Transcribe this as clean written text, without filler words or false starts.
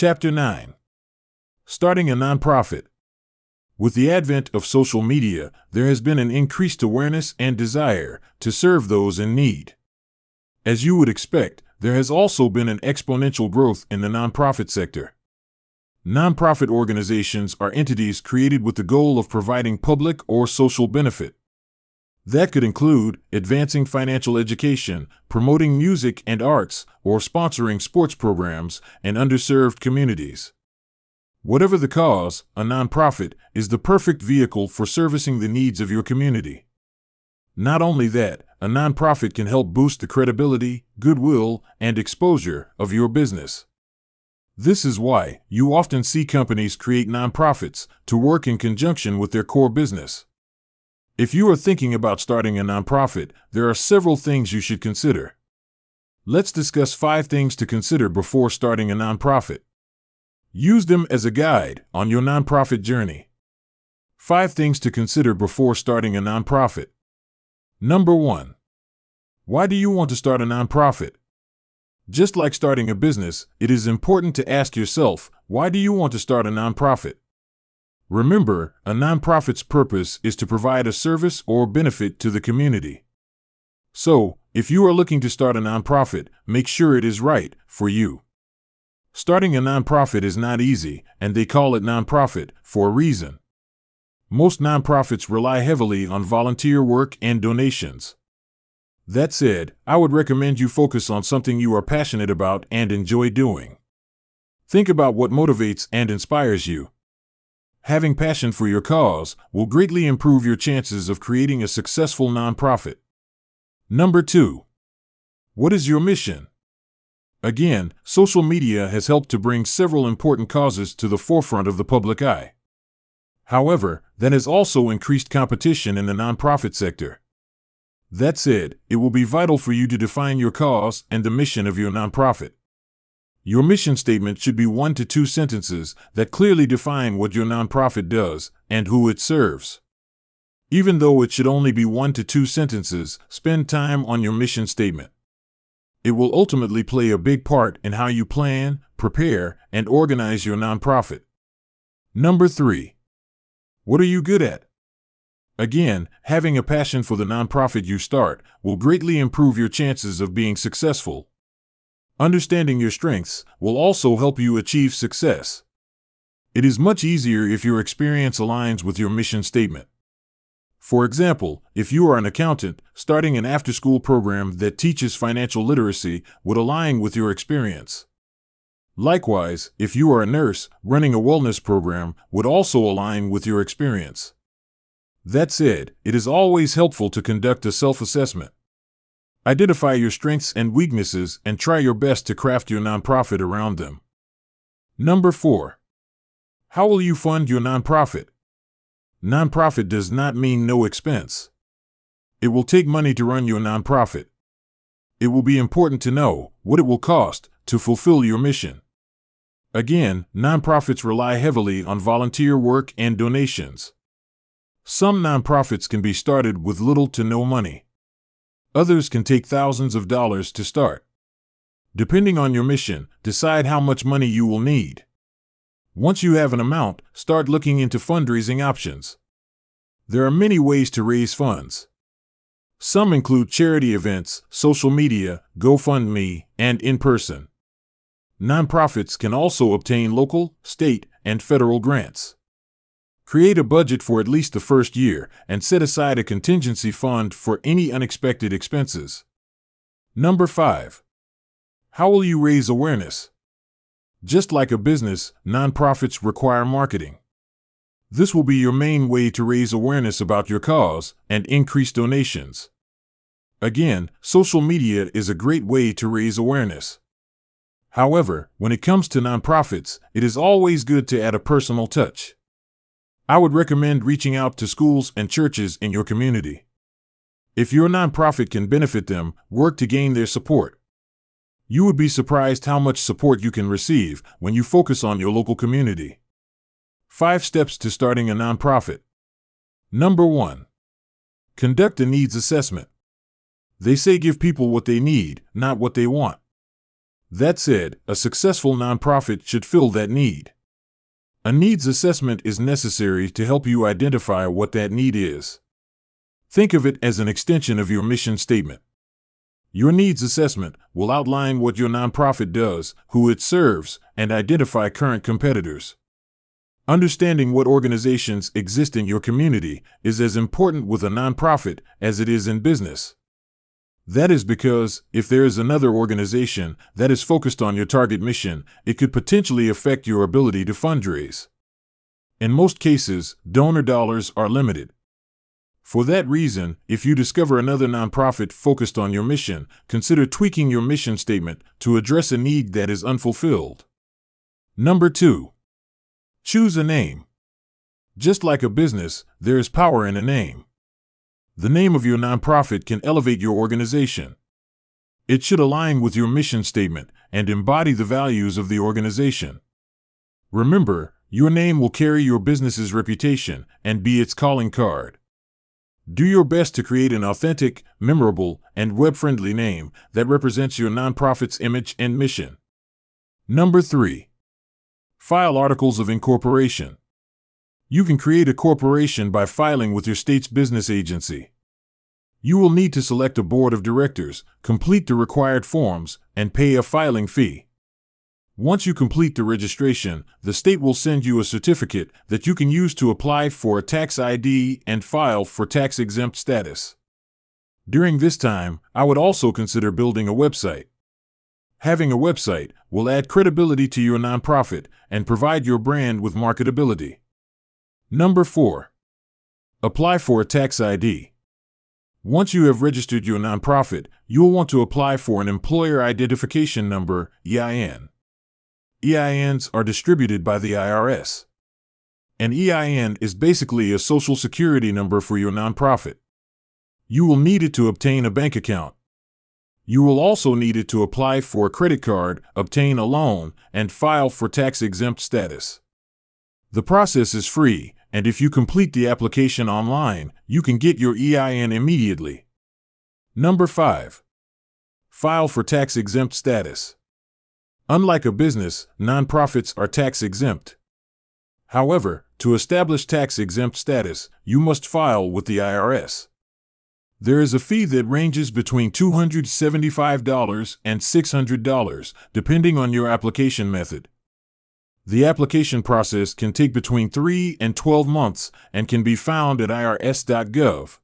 Chapter 9. Starting a Nonprofit. With the advent of social media, there has been an increased awareness and desire to serve those in need. As you would expect, there has also been an exponential growth in the nonprofit sector. Nonprofit organizations are entities created with the goal of providing public or social benefit. That could include advancing financial education, promoting music and arts, or sponsoring sports programs in underserved communities. Whatever the cause, a nonprofit is the perfect vehicle for servicing the needs of your community. Not only that, a nonprofit can help boost the credibility, goodwill, and exposure of your business. This is why you often see companies create nonprofits to work in conjunction with their core business. If you are thinking about starting a nonprofit, there are several things you should consider. Let's discuss 5 things to consider before starting a nonprofit. Use them as a guide on your nonprofit journey. 5 things to consider before starting a nonprofit. Number 1. Why do you want to start a nonprofit? Just like starting a business, it is important to ask yourself, why do you want to start a nonprofit? Remember, a nonprofit's purpose is to provide a service or benefit to the community. So, if you are looking to start a nonprofit, make sure it is right for you. Starting a nonprofit is not easy, and they call it nonprofit for a reason. Most nonprofits rely heavily on volunteer work and donations. That said, I would recommend you focus on something you are passionate about and enjoy doing. Think about what motivates and inspires you. Having passion for your cause will greatly improve your chances of creating a successful nonprofit. Number 2. What is your mission? Again, social media has helped to bring several important causes to the forefront of the public eye. However, that has also increased competition in the nonprofit sector. That said, it will be vital for you to define your cause and the mission of your nonprofit. Your mission statement should be 1 to 2 sentences that clearly define what your nonprofit does and who it serves. Even though it should only be 1 to 2 sentences, spend time on your mission statement. It will ultimately play a big part in how you plan, prepare, and organize your nonprofit. Number 3. What are you good at? Again, having a passion for the nonprofit you start will greatly improve your chances of being successful. Understanding your strengths will also help you achieve success. It is much easier if your experience aligns with your mission statement. For example, if you are an accountant, starting an after-school program that teaches financial literacy would align with your experience. Likewise, if you are a nurse, running a wellness program would also align with your experience. That said, it is always helpful to conduct a self-assessment. Identify your strengths and weaknesses and try your best to craft your nonprofit around them. Number 4. How will you fund your nonprofit? Nonprofit does not mean no expense. It will take money to run your nonprofit. It will be important to know what it will cost to fulfill your mission. Again, nonprofits rely heavily on volunteer work and donations. Some nonprofits can be started with little to no money. Others can take thousands of dollars to start. Depending on your mission, decide how much money you will need. Once you have an amount, start looking into fundraising options. There are many ways to raise funds. Some include charity events, social media, GoFundMe, and in-person. Nonprofits can also obtain local, state, and federal grants. Create a budget for at least the first year and set aside a contingency fund for any unexpected expenses. Number 5. How will you raise awareness? Just like a business, nonprofits require marketing. This will be your main way to raise awareness about your cause and increase donations. Again, social media is a great way to raise awareness. However, when it comes to nonprofits, it is always good to add a personal touch. I would recommend reaching out to schools and churches in your community. If your nonprofit can benefit them, work to gain their support. You would be surprised how much support you can receive when you focus on your local community. 5 steps to starting a nonprofit. Number 1. Conduct a needs assessment. They say give people what they need, not what they want. That said, a successful nonprofit should fill that need. A needs assessment is necessary to help you identify what that need is. Think of it as an extension of your mission statement. Your needs assessment will outline what your nonprofit does, who it serves, and identify current competitors. Understanding what organizations exist in your community is as important with a nonprofit as it is in business. That is because, if there is another organization that is focused on your target mission, it could potentially affect your ability to fundraise. In most cases, donor dollars are limited. For that reason, if you discover another nonprofit focused on your mission, consider tweaking your mission statement to address a need that is unfulfilled. Number 2. Choose a name. Just like a business, there is power in a name. The name of your nonprofit can elevate your organization. It should align with your mission statement and embody the values of the organization. Remember, your name will carry your business's reputation and be its calling card. Do your best to create an authentic, memorable, and web-friendly name that represents your nonprofit's image and mission. Number 3. File articles of incorporation. You can create a corporation by filing with your state's business agency. You will need to select a board of directors, complete the required forms, and pay a filing fee. Once you complete the registration, the state will send you a certificate that you can use to apply for a tax ID and file for tax-exempt status. During this time, I would also consider building a website. Having a website will add credibility to your nonprofit and provide your brand with marketability. Number 4. Apply for a tax ID. Once you have registered your nonprofit, you will want to apply for an Employer Identification Number, EIN. EINs are distributed by the IRS. An EIN is basically a social security number for your nonprofit. You will need it to obtain a bank account. You will also need it to apply for a credit card, obtain a loan, and file for tax-exempt status. The process is free, and if you complete the application online, you can get your EIN immediately. Number 5. File for tax-exempt status. Unlike a business, nonprofits are tax-exempt. However, to establish tax-exempt status, you must file with the IRS. There is a fee that ranges between $275 and $600, depending on your application method. The application process can take between 3 and 12 months and can be found at irs.gov.